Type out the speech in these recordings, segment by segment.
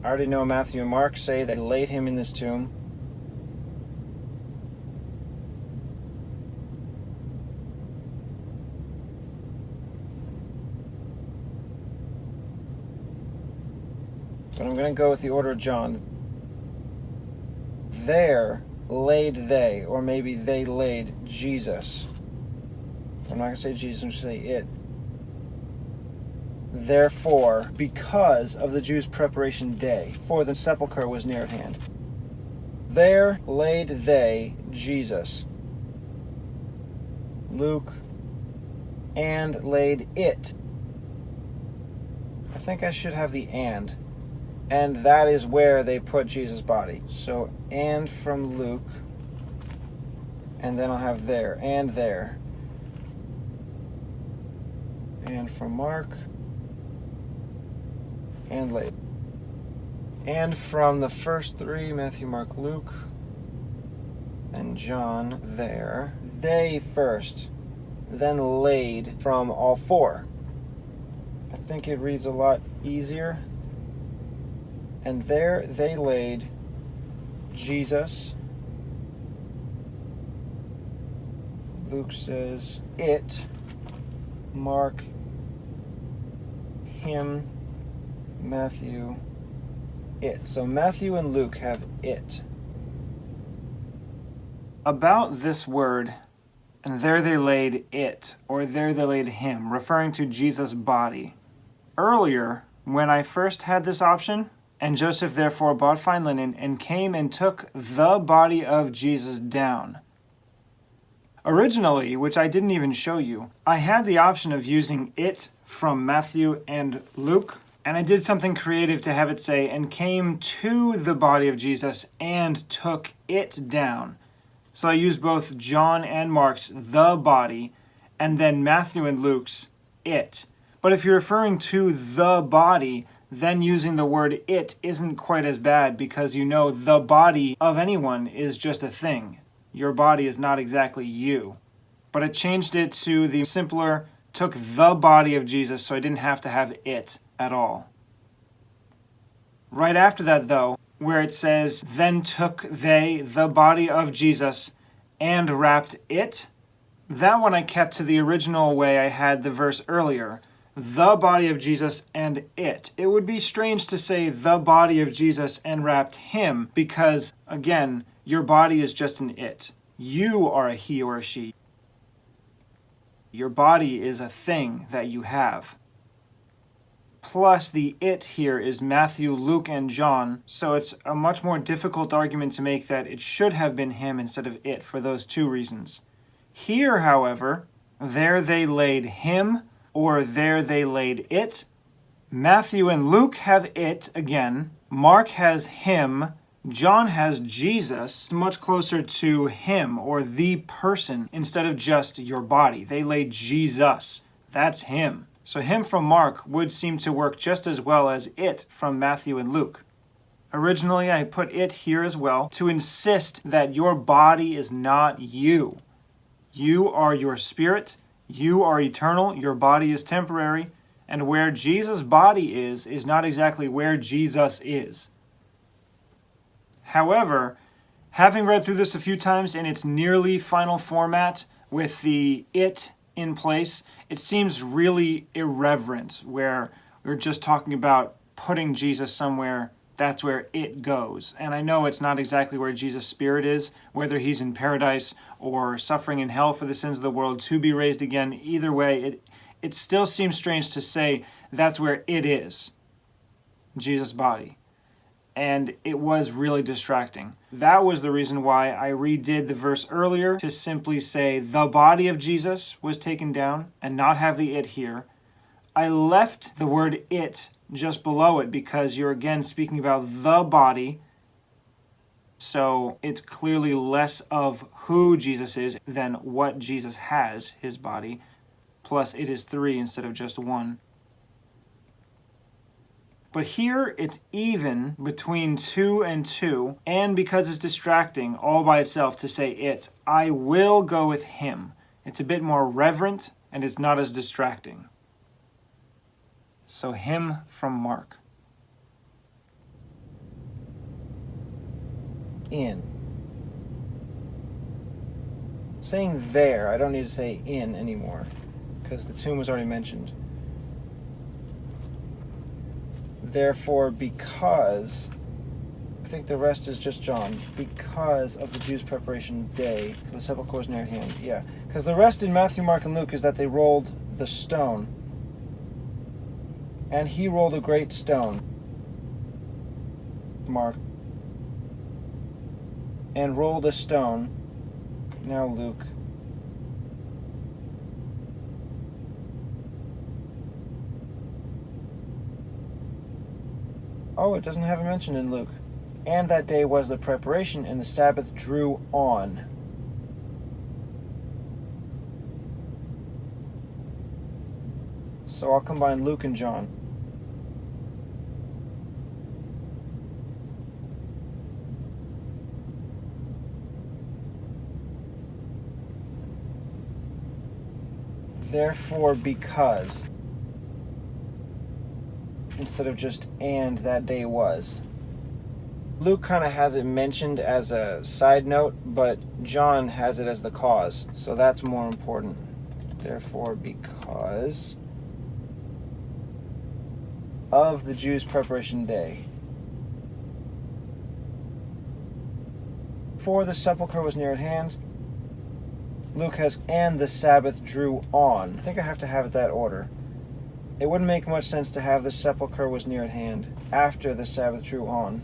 I already know Matthew and Mark say they laid him in this tomb. But I'm going to go with the order of John. There laid they, or maybe they laid Jesus. I'm not going to say Jesus, I'm going to say it. Therefore, because of the Jews' preparation day, for the sepulchre was near at hand. There laid they Jesus. Luke, and laid it. I think I should have the and. And that is where they put Jesus' body. So, and from Luke, and then I'll have there, and there. And from Mark, and laid. And from the first three, Matthew, Mark, Luke, and John, there. They first, then laid from all four. I think it reads a lot easier. And there they laid Jesus. Luke says it. Mark, him. Matthew, it. So Matthew and Luke have it. About this word, and there they laid it, or there they laid him, referring to Jesus' body. Earlier, when I first had this option, and Joseph therefore bought fine linen, and came and took the body of Jesus down. Originally, which I didn't even show you, I had the option of using it from Matthew and Luke, and I did something creative to have it say, and came to the body of Jesus and took it down. So I used both John and Mark's the body, and then Matthew and Luke's it. But if you're referring to the body, then using the word it isn't quite as bad, because you know the body of anyone is just a thing. Your body is not exactly you. But I changed it to the simpler, took the body of Jesus, so I didn't have to have it at all. Right after that, though, where it says, then took they the body of Jesus and wrapped it, that one I kept to the original way I had the verse earlier. The body of Jesus and it. It would be strange to say the body of Jesus and wrapped him, because, again, your body is just an it. You are a he or a she. Your body is a thing that you have. Plus, the it here is Matthew, Luke, and John, so it's a much more difficult argument to make that it should have been him instead of it for those two reasons. Here, however, there they laid him, or there they laid it. Matthew and Luke have it again. Mark has him. John has Jesus, much closer to him, or the person, instead of just your body. They laid Jesus. That's him. So him from Mark would seem to work just as well as it from Matthew and Luke. Originally, I put it here as well to insist that your body is not you. You are your spirit. You are eternal. Your body is temporary. And where Jesus' body is not exactly where Jesus is. However, having read through this a few times in its nearly final format with the it in place, it seems really irreverent, where we're just talking about putting Jesus somewhere, that's where it goes. And I know it's not exactly where Jesus' spirit is, whether he's in paradise or suffering in hell for the sins of the world to be raised again. Either way, it still seems strange to say that's where it is, Jesus' body. And it was really distracting. That was the reason why I redid the verse earlier to simply say the body of Jesus was taken down and not have the it here. I left the word it just below it because you're again speaking about the body. So it's clearly less of who Jesus is than what Jesus has, his body. Plus it is 3 instead of just 1. But here it's even between 2 and 2, and because it's distracting all by itself to say it, I will go with him. It's a bit more reverent, and it's not as distracting. So him from Mark. in. Saying there, I don't need to say in anymore, because the tomb was already mentioned. Therefore, because, I think the rest is just John, because of the Jews' preparation day, for the sepulchre was near at hand. Yeah, because the rest in Matthew, Mark, and Luke is that they rolled the stone. And he rolled a great stone. Mark. And rolled a stone. Now Luke. Oh, it doesn't have a mention in Luke. And that day was the preparation, and the Sabbath drew on. So I'll combine Luke and John. Therefore, because, instead of just and that day was. Luke kind of has it mentioned as a side note, but John has it as the cause, so that's more important. Therefore, because of the Jews' preparation day. For the sepulchre was near at hand. Luke has, and the Sabbath drew on. I think I have to have it that order. It wouldn't make much sense to have the sepulchre was near at hand after the Sabbath drew on.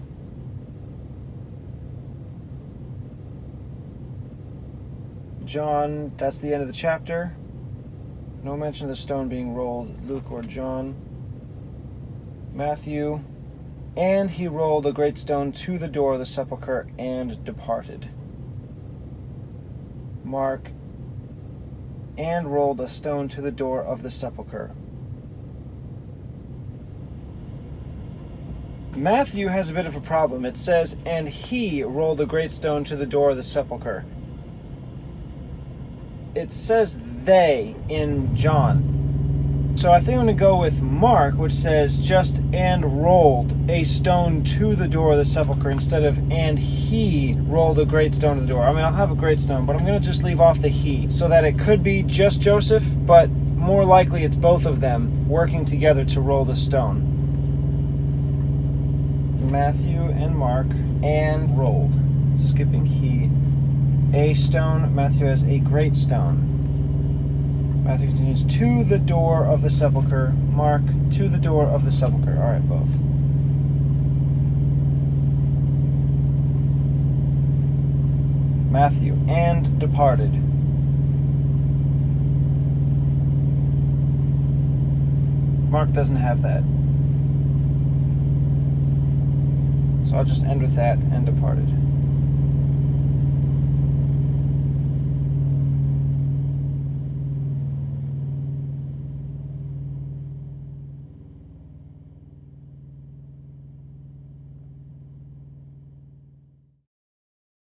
John, that's the end of the chapter. No mention of the stone being rolled, Luke or John. Matthew, and he rolled a great stone to the door of the sepulchre and departed. Mark, and rolled a stone to the door of the sepulchre. Matthew has a bit of a problem. It says, and he rolled a great stone to the door of the sepulchre. It says they in John. So I think I'm going to go with Mark, which says just and rolled a stone to the door of the sepulchre instead of and he rolled a great stone to the door. I mean, I'll have a great stone, but I'm going to just leave off the he so that it could be just Joseph, but more likely it's both of them working together to roll the stone. Matthew and Mark and rolled. Skipping he. A stone. Matthew has a great stone. Matthew continues to the door of the sepulchre. Mark to the door of the sepulchre. All right, both. Matthew and departed. Mark doesn't have that. So I'll just end with that and departed.